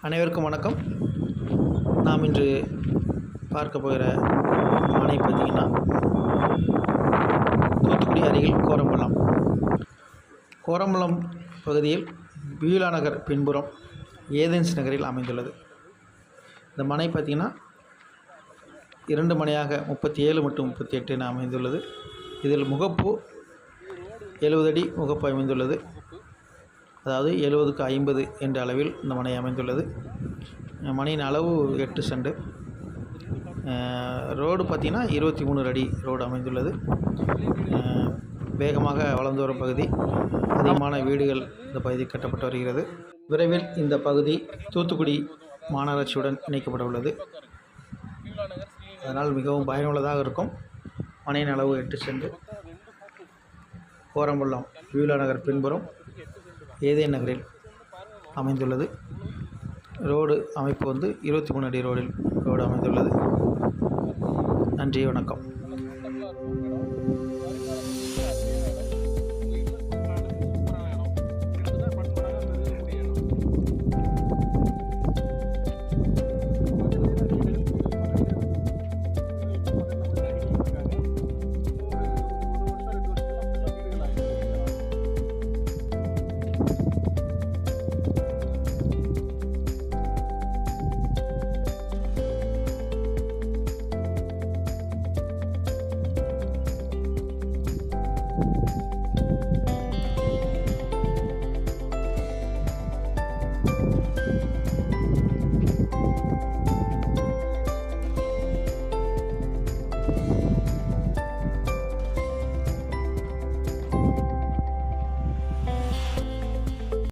அனைவருக்கும் வணக்கம். நாம் இன்று பார்க்க போகிற மனை பார்த்திங்கன்னா தூத்துக்குடி அருகில் கோரம்பள்ளம். கோரம்பள்ளம் பகுதியில் பியூலா நகர் பின்புறம் ஏதென்ஸ் நகரில் அமைந்துள்ளது. இந்த மனை பார்த்திங்கன்னா 2 மனையாக 37 மற்றும் 38 என அமைந்துள்ளது. இதில் முகப்பு 70 அடி முகப்பு அமைந்துள்ளது. அதாவது 70க்கு 50 என்ற அளவில் இந்த மனை அமைந்துள்ளது. மனையின் அளவு 8 சென்ட். ரோடு பார்த்திங்கன்னா 23 அடி ரோடு அமைந்துள்ளது. வேகமாக வளர்ந்து வரும் பகுதி. அதிகமான வீடுகள் இந்த பகுதி கட்டப்பட்டு வருகிறது. விரைவில் இந்த பகுதி தூத்துக்குடி மாநகராட்சியுடன் இணைக்கப்பட உள்ளது. அதனால் மிகவும் பயனுள்ளதாக இருக்கும். மனையின் அளவு 8 சென்ட். கோரம்பள்ளம் பியூலா நகர் பின்புறம் ஏதேன் நகரில் அமைந்துள்ளது. ரோடு அமைப்பு 23 அடி ரோடு அமைந்துள்ளது. நன்றி, வணக்கம்.